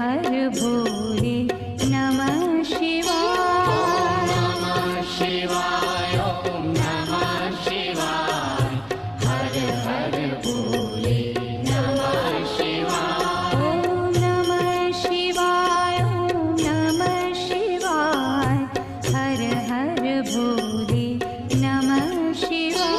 हर भोले नमः शिवाय। नमः शिवाय ओम नमः शिवाय हर हर भोले नमः शिवाय। ओम नमः शिवाय ओम नमः शिवाय हर हर भोले नमः शिवाय।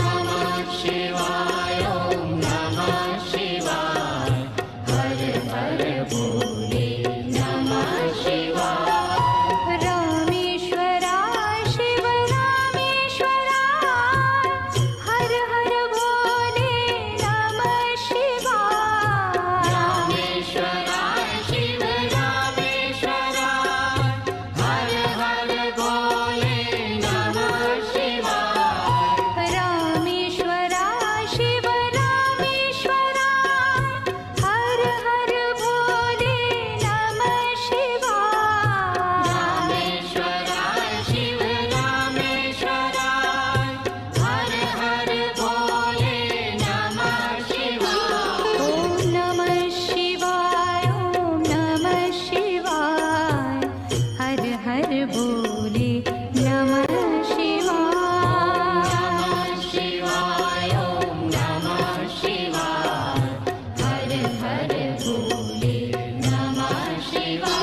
नमः शिवाय ओम नमः शिवाय हर हर भोले नमः शिवाय। रामेश्वराय शिव रामेश्वराय हर हर भोले नमः शिवाय। रामेश्वराय शिव रामेश्वराय हर हर भोले नमः शिवाय। रामेश्वराय शिव रामेश्वराय हर हर भोले नमः शिवाय। रामेश्वराय शिव रामेश्वराय हर हर भोले नमः शिवाय। ओम नमः शिवाय ओम नमः शिवाय हर हर भोले नमः शिवाय। नमः शिवाय ओम नमः शिवाय हर हर भोले नमः शिवाय।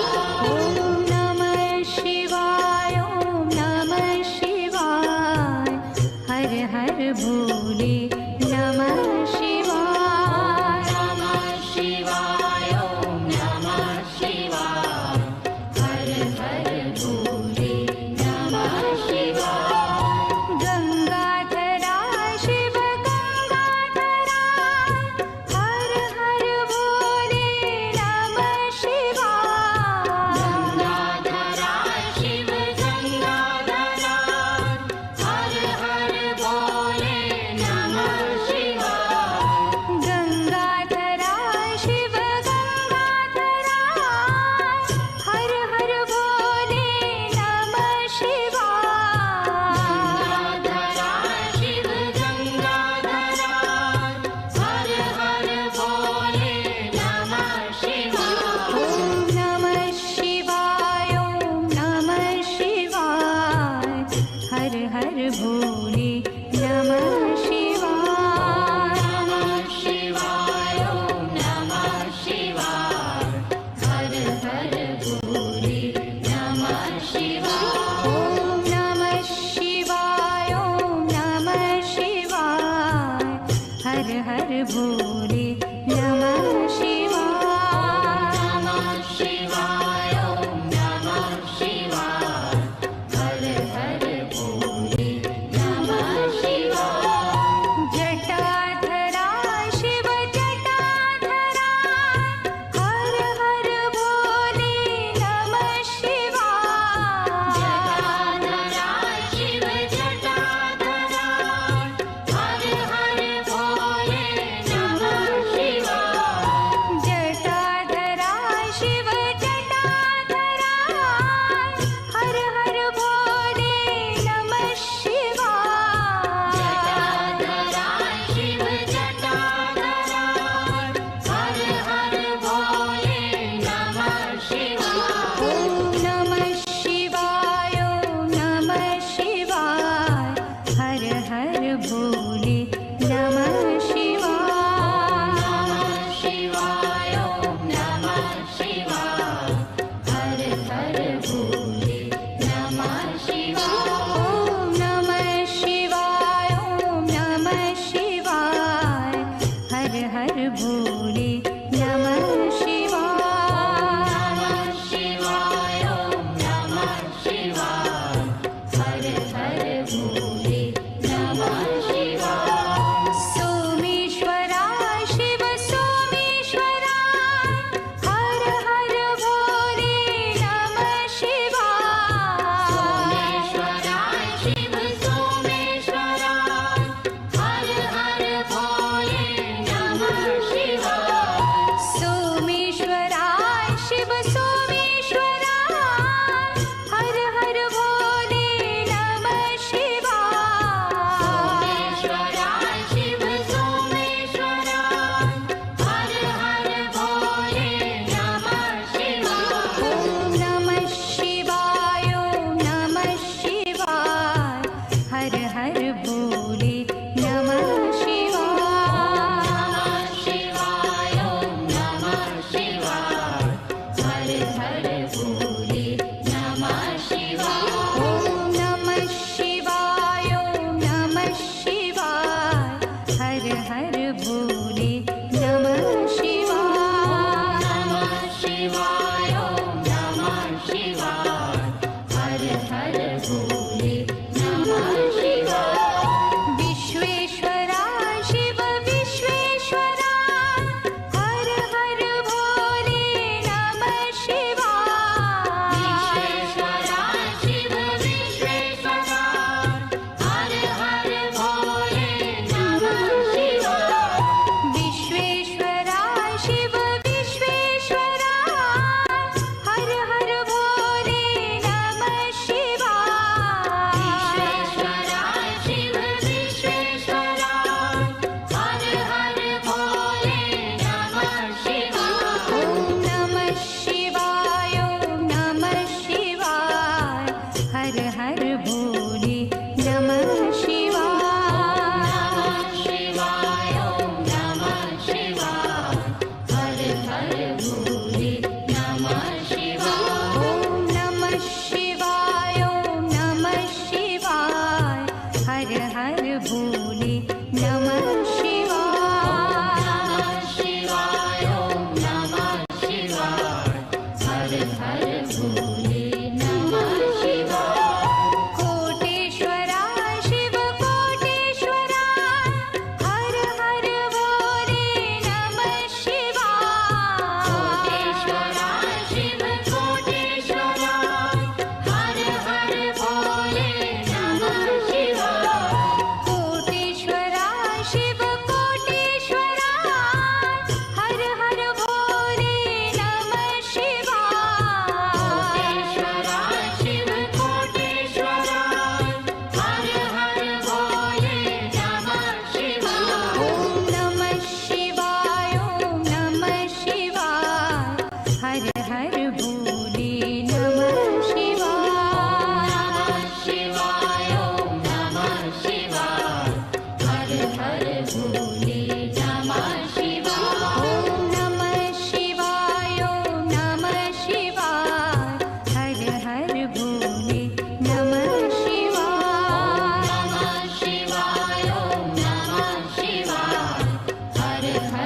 ओम नमः शिवाय ओम नमः शिवाय हर हर भोले नमः शिवाय। नमः शिवाय ओम नमः शिवाय हर हर भोले नमः शिवाय। गंगाधराय शिव गंगाधराय हर हर भोले नमः शिवाय। गंगाधराय शिव गंगाधराय हर हर भोले नमः शिवाय। गंगाधराय शिव गंगाधराय हर हर भोले नमः शिवाय। गंगाधराय शिव गंगाधराय हर हर भोले नमः शिवाय। ओम नमः शिवाय ओम नमः शिवाय हर हर भोले नमः शिवाय। नमः शिवाय ओम नमः शिवाय हर हर भोले नमः शिवाय। ओम नमः शिवाय ओम नमः शिवाय हर हर भोले नमः शिवाय। नमः शिवाय ओम नमः शिवाय हर हर भोले नमः शिवाय। जटाधराय शिव जटाधराय हर हर भोले नमः शिवाय। जटाधराय शिव जटाधराय हर हर भोले नमः शिवाय। जटाधराय शिव जटाधराय हर हर भोले नमः शिवाय। जटाधराय शिव जटाधराय हर हर भोले नमः शिवाय। ओम नमः शिवाय ओम नमः शिवाय हर हर भोले नमः शिवाय। नमः शिवाय ओम नमः शिवाय हर हर भोले नमः शिवाय। ओम नमः शिवाय ओम नमः शिवाय हर हर भोले नमः शिवाय। नमः शिवाय ओम नमः शिवाय हर हर भोले नमः शिवाय। सोमेश्वराय शिव सोमेश्वराय हर हर भोले नमः शिवाय। सोमेश्वराय शिव सोमेश्वराय हर हर भोले नमः शिवाय। सोमेश्वराय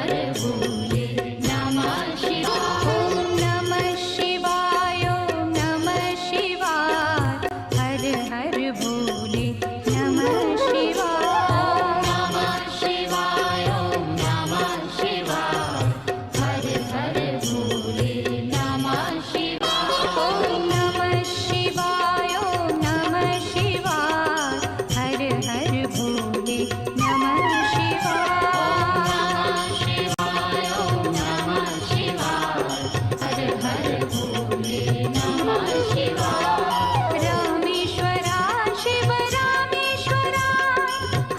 हर भोले नमः शिवाय ॐ नमः शिवाय ॐ नमः शिवाय हर हर भोले नमः शिवाय नमः शिवाय ॐ नमः शिवाय हर हर भोले नमः शिवाय ॐ नमः शिवाय ॐ नमः शिवाय हर हर भोले नमः शिवाय शिवाय ॐ नमः शिवाय हर हर भोले नमः शिवाय रामेश्वरा शिव रामेश्वरा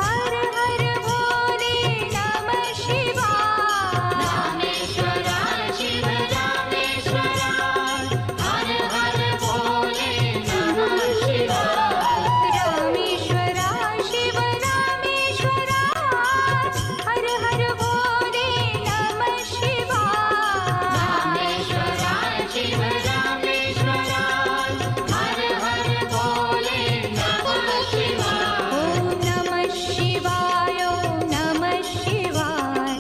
हर हर भोले नमः शिवाय रामेश्वरा शिव रामेश्वरा हर हर भोले नमः शिवाय रामेश्वरा शिव रामेश्वरा हर हर भोले नमः शिवाय रामेश्वरा शिव रामेश्वरा हर हर भोले नमः शिवाय ॐ नमः शिवाय ॐ नमः शिवाय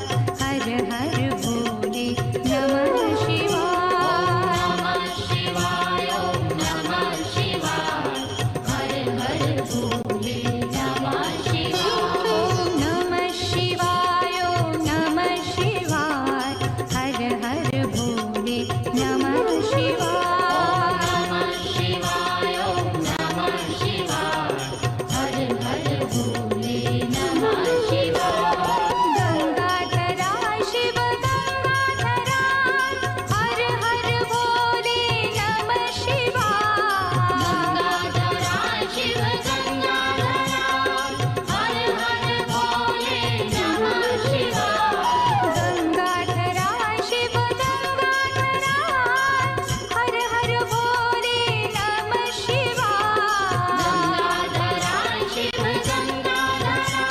हर हर भोले नमः शिवाय नमः शिवाय ॐ नमः शिवाय हर हर भोले नमः शिवाय ॐ नमः शिवाय ॐ नमः शिवाय हर हर भोले नमः शिवाय नमः शिवाय ॐ नमः शिवाय हर हर भोले नमः शिवाय गंगाधरा शिव गंगाधरा हर हर भोले नमः शिवाय गंगाधरा शिव गंगाधरा हर हर भोले नमः शिवाय गंगाधरा शिव गंगाधरा हर हर भोले नमः शिवाय गंगाधरा शिव गंगाधरा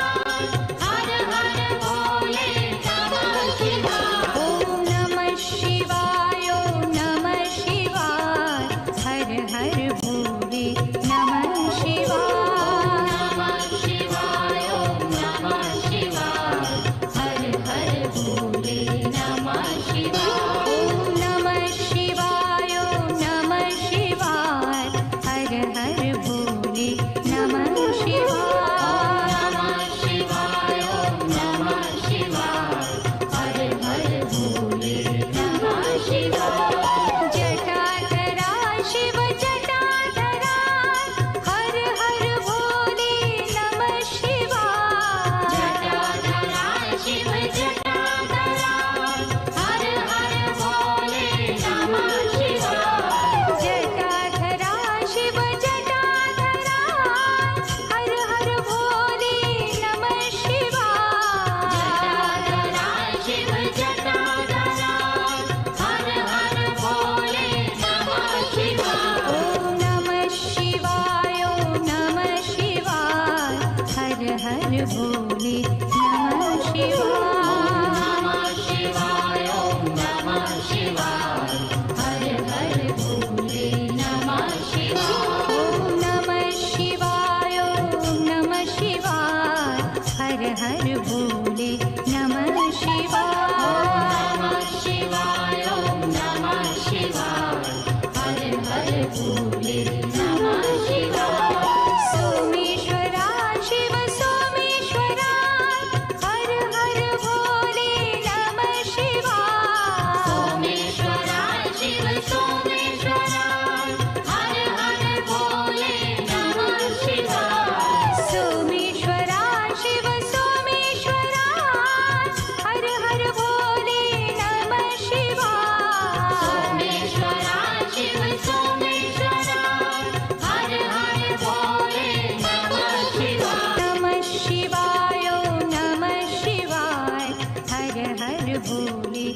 हर हर भोले नमः शिवाय ॐ नमः शिवाय ॐ नमः शिवाय हर हर भोले नमः शिवाय नमः शिवाय ॐ नमः शिवाय हर हर भोले नमः शिवाय ॐ नमः शिवाय ॐ नमः शिवाय हर हर भोले नमः शिवाय नमः शिवाय ॐ नमः शिवाय हर हर भोले नमः शिवाय जटाधरा शिव जटाधरा हर हर भोले नमः शिवाय जटाधरा शिव जटाधरा हर हर भोले नमः शिवाय जटाधरा शिव जटाधरा हर हर भोले नमः शिवाय जटाधरा शिव जटाधरा हर हर भोले नमः शिवाय ॐ नमः शिवाय ॐ नमः शिवाय हर हर भोले नमः शिवाय नमः शिवाय ॐ नमः शिवाय हर हर भोले नमः शिवाय ॐ नमः शिवाय ॐ नमः शिवाय हर हर भोले नमः शिवाय नमः शिवाय ॐ नमः शिवाय हर हर भोले नमः शिवाय सोमेश्वरा शिव सोमेश्वरा हर हर भोले नमः शिवाय सोमेश्वरा शिव सोमेश्वरा हर हर भोले नमः शिवाय सोमेश्वरा शिव सोमेश्वरा हर हर भोले नमः शिवाय सोमेश्वरा शिव सोमेश्वरा हर हर भोले नमः शिवाय नमः शिवाय ॐ नमः शिवाय हर हर भोले